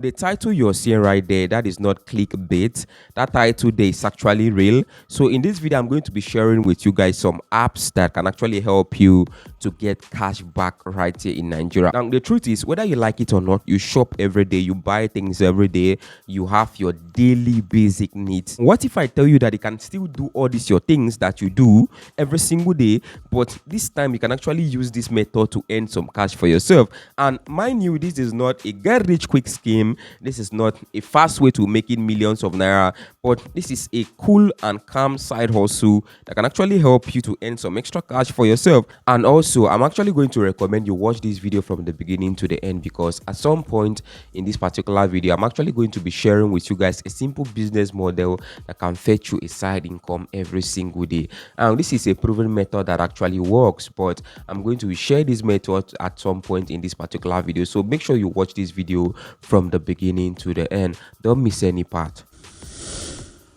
The title you're seeing right there, that is not clickbait. That title there is actually real. So in this video, I'm going to be sharing with you guys some apps that can actually help you to get cash back right here in Nigeria. Now, the truth is, whether you like it or not, you shop every day, you buy things every day, you have your daily basic needs. What if I tell you that you can still do all these your things that you do every single day, but this time you can actually use this method to earn some cash for yourself? And mind you, this is not a get rich quick scheme. This is not a fast way to making millions of naira, but this is a cool and calm side hustle that can actually help you to earn some extra cash for yourself. And also, I'm actually going to recommend you watch this video from the beginning to the end, because at some point in this particular video, I'm actually going to be sharing with you guys a simple business model that can fetch you a side income every single day. And this is a proven method that actually works, but I'm going to share this method at some point in this particular video. So make sure you watch this video from the beginning to the end. Don't miss any part.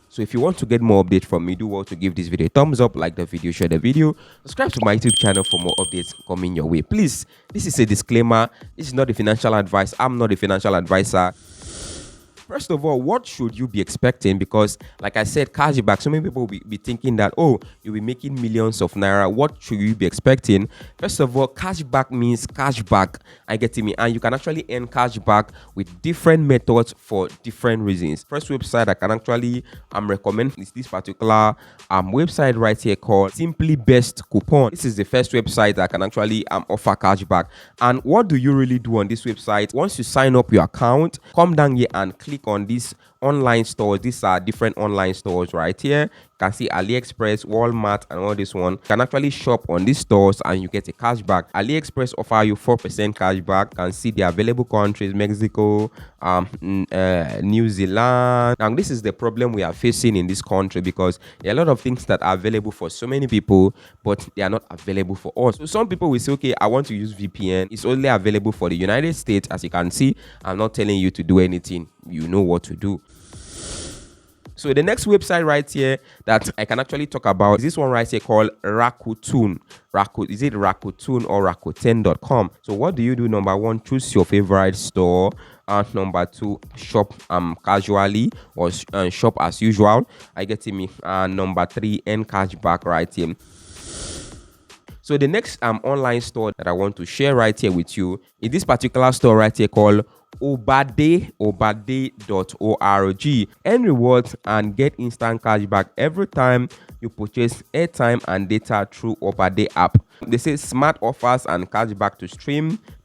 So if you want to get more updates from me, do well to give this video a thumbs up, like the video, share the video, subscribe to my YouTube channel for more updates coming your way. Please, this is a disclaimer. This is not a financial advice. I'm not a financial advisor. First of all, what should you be expecting? Because like I said, cashback, so many people will be thinking that, oh, you'll be making millions of naira. What should you be expecting? First of all, cashback means cashback. I get me. And you can actually earn cashback with different methods for different reasons. First website I can actually recommend is this particular website right here called Simply Best Coupon. This is the first website that can actually offer cashback. And what do you really do on this website? Once you sign up your account, come down here and click on these online stores. These are different online stores right here. You can see AliExpress, Walmart, and all this one. You can actually shop on these stores and you get a cashback. AliExpress offer you 4% cashback. You can see the available countries: Mexico, New Zealand. Now this is the problem we are facing in this country, because there are a lot of things that are available for so many people, but they are not available for us. So some people will say, okay, I want to use VPN. It's only available for the United States. As you can see, I'm not telling you to do anything. You know what to do. So the next website right here that I can actually talk about is this one right here called Rakuten. Is it Rakuten or Rakuten.com? So what do you do? Number one, choose your favorite store. And number two, shop casually or shop as usual. I get me. And number three, earn cashback right here. So the next online store that I want to share right here with you is this particular store right here called obade.org. Earn rewards and get instant cashback every time you purchase airtime and data through Obade app. They say smart offers and cashback to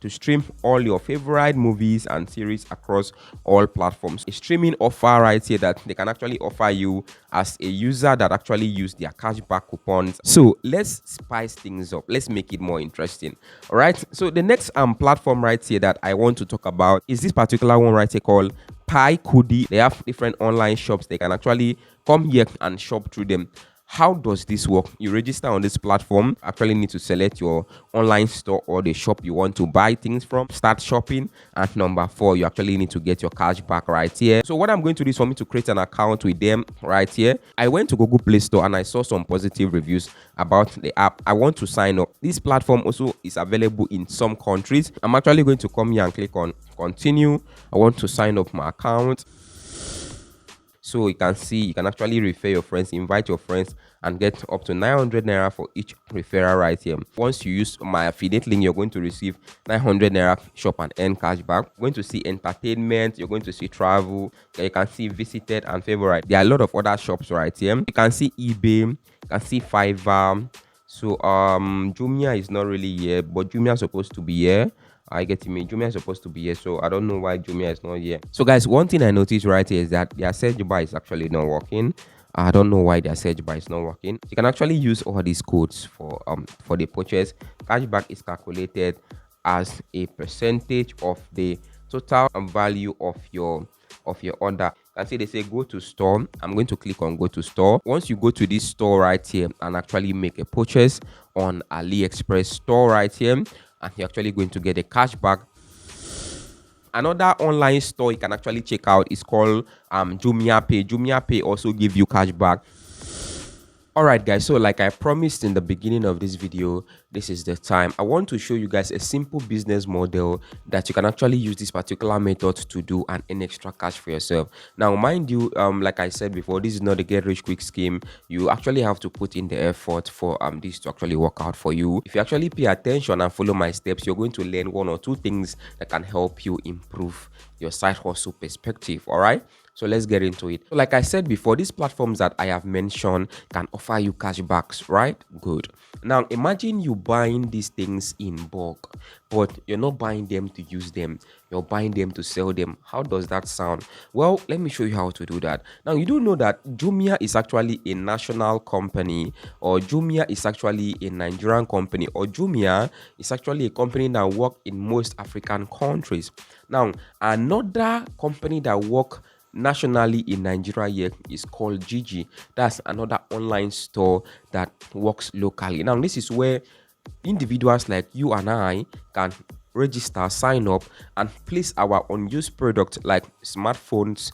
stream all your favorite movies and series across all platforms. A streaming offer right here that they can actually offer you as a user that actually use their cashback coupons. So let's spice things up. Let's make it more interesting. All right. So the next platform right here that I want to talk about is this particular one right here called picodi. They have different online shops. They can actually come here and shop through them. How does this work? You register on this platform. Actually need to select your online store or the shop you want to buy things from. Start shopping. And number four, you actually need to get your cash back right here. So what I'm going to do is for me to create an account with them right here. I went to Google Play Store and I saw some positive reviews about the app. I want to sign up. This platform also is available in some countries. I'm actually going to come here and click on continue. I want to sign up my account. So you can see, you can actually refer your friends, invite your friends, and get up to 900 naira for each referral right here. Once you use my affiliate link, you're going to receive 900 naira shop and earn cashback. You're going to see entertainment, you're going to see travel, you can see visited and favorite. There are a lot of other shops right here. You can see eBay, you can see Fiverr. So Jumia is not really here, but Jumia is supposed to be here. I get me. Jumia is supposed to be here, so I don't know why Jumia is not here. So guys, one thing I noticed right here is that their search bar is actually not working. I don't know why their search bar is not working. You can actually use all these codes for the purchase. Cashback is calculated as a percentage of the total value of your order. You can see they say go to store. I'm going to click on go to store. Once you go to this store right here and actually make a purchase on AliExpress store right here, and you're actually going to get a cashback. Another online store you can actually check out is called Jumia Pay. Jumia Pay also give you cashback. Alright guys, so like I promised in the beginning of this video, this is the time. I want to show you guys a simple business model that you can actually use this particular method to do and earn extra cash for yourself. Now mind you, like I said before, this is not a get rich quick scheme. You actually have to put in the effort for this to actually work out for you. If you actually pay attention and follow my steps, you're going to learn one or two things that can help you improve your side hustle perspective. All right, so let's get into it. So like I said before, these platforms that I have mentioned can offer you cashbacks, right? Good. Now imagine you buying these things in bulk, but you're not buying them to use them, you're buying them to sell them. How does that sound? Well, let me show you how to do that. Now you do know that Jumia is actually a national company, or Jumia is actually a Nigerian company, or Jumia is actually a company that works in most African countries. Now another company that work nationally in Nigeria here is called Jiji. That's another online store that works locally. Now this is where individuals like you and I can register, sign up, and place our unused product like smartphones,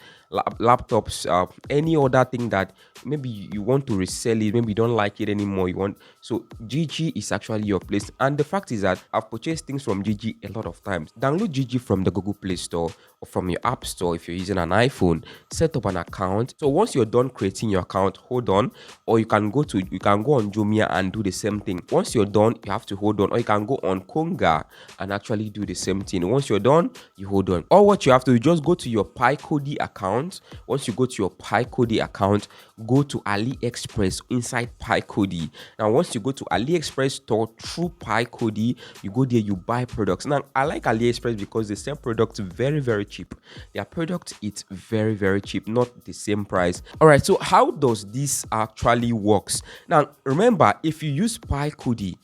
laptops, any other thing that maybe you want to resell it, maybe you don't like it anymore, you want. So Gigi is actually your place. And the fact is that I've purchased things from Gigi a lot of times. Download Gigi from the Google Play Store or from your app store if you're using an iPhone. Set up an account. So once you're done creating your account, hold on, or you can go on Jumia and do the same thing. Once you're done, you have to hold on, or you can go on Konga and actually do the same thing. Once you're done, you hold on. Or what you have to do, just go to your picodi account. Once you go to your picodi account, go to AliExpress inside picodi. Now once you go to AliExpress store through picodi, you go there, you buy products. Now I like AliExpress because they sell products very cheap. Their product is very cheap, not the same price. All right, so how does this actually works? Now remember, if you use picodi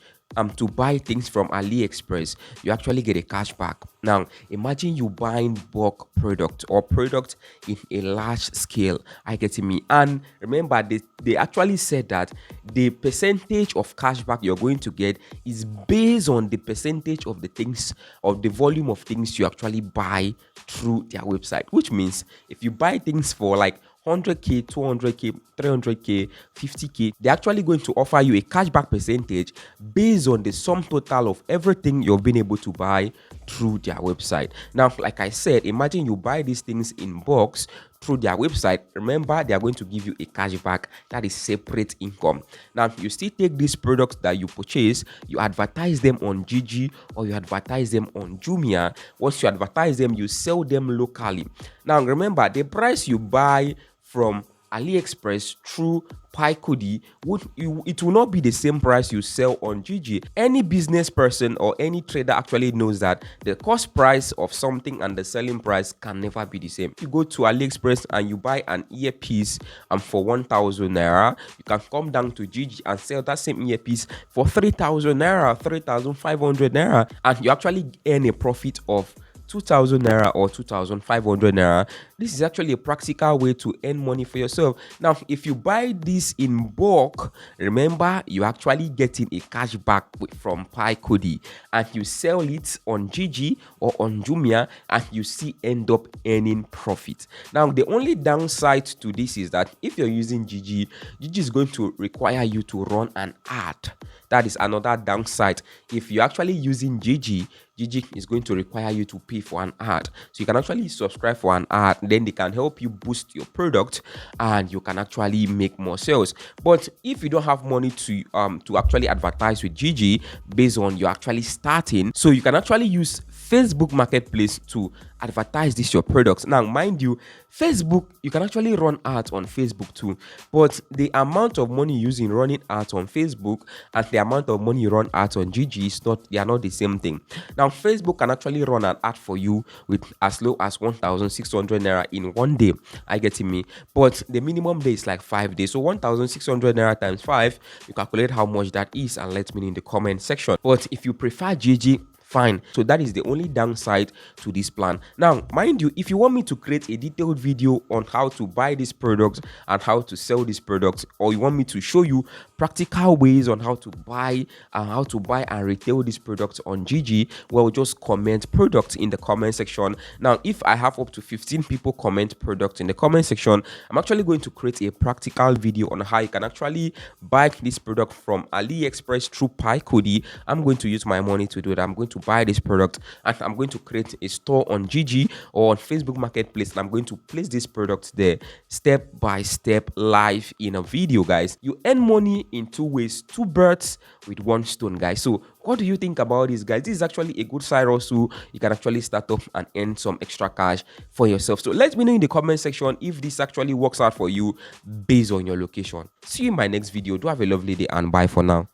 to buy things from AliExpress, you actually get a cashback. Now imagine you buying bulk product or product in a large scale. I get me. And remember, they actually said that the percentage of cashback you're going to get is based on the percentage of the things, of the volume of things you actually buy through their website. Which means if you buy things for like 100k, 200k, 300k, 50k, they're actually going to offer you a cashback percentage based on the sum total of everything you've been able to buy through their website. Now, like I said, imagine you buy these things in box through their website. Remember, they are going to give you a cashback that is separate income. Now you still take these products that you purchase, you advertise them on Gigi or you advertise them on Jumia. Once you advertise them, you sell them locally. Now remember, the price you buy from AliExpress through picodi, it will not be the same price you sell on Gigi. Any business person or any trader actually knows that the cost price of something and the selling price can never be the same. If you go to AliExpress and you buy an earpiece for 1,000 naira, you can come down to Gigi and sell that same earpiece for 3,000 naira, 3,500 naira, and you actually earn a profit of 2,000 naira or 2,500 naira. This is actually a practical way to earn money for yourself. Now, if you buy this in bulk, remember you're actually getting a cashback from picodi, and you sell it on Gigi or on Jumia, and you still end up earning profit. Now, the only downside to this is that if you're using Gigi, Gigi is going to require you to run an ad. That is another downside. If you're actually using Gigi is going to require you to pay for an ad. So you can actually subscribe for an ad, then they can help you boost your product and you can actually make more sales. But if you don't have money to actually advertise with Gigi based on you actually starting, so you can actually use Facebook Marketplace to advertise your products. Now mind you, Facebook, you can actually run ads on Facebook too, but the amount of money you use in running ads on Facebook and the amount of money you run ads on Gigi they are not the same thing. Now Facebook can actually run an ad for you with as low as 1,600 naira in one day. I get me, but the minimum day is like 5 days. So 1,600 naira times 5, you calculate how much that is and let me know in the comment section. But if you prefer Gigi, fine. So that is the only downside to this plan. Now, mind you, if you want me to create a detailed video on how to buy this product and how to sell this product, or you want me to show you practical ways on how to buy and retail this product on Jiji, well, just comment product in the comment section. Now, if I have up to 15 people comment product in the comment section, I'm actually going to create a practical video on how you can actually buy this product from AliExpress through picodi. I'm going to use my money to do that. I'm going to buy this product and I'm going to create a store on Jiji or on Facebook Marketplace, and I'm going to place this product there step by step live in a video, guys. You earn money in two ways, two birds with one stone, guys. So what do you think about this, guys? This is actually a good side also. You can actually start off and earn some extra cash for yourself. So let me know in the comment section if this actually works out for you based on your location. See you in my next video. Do have a lovely day and bye for now.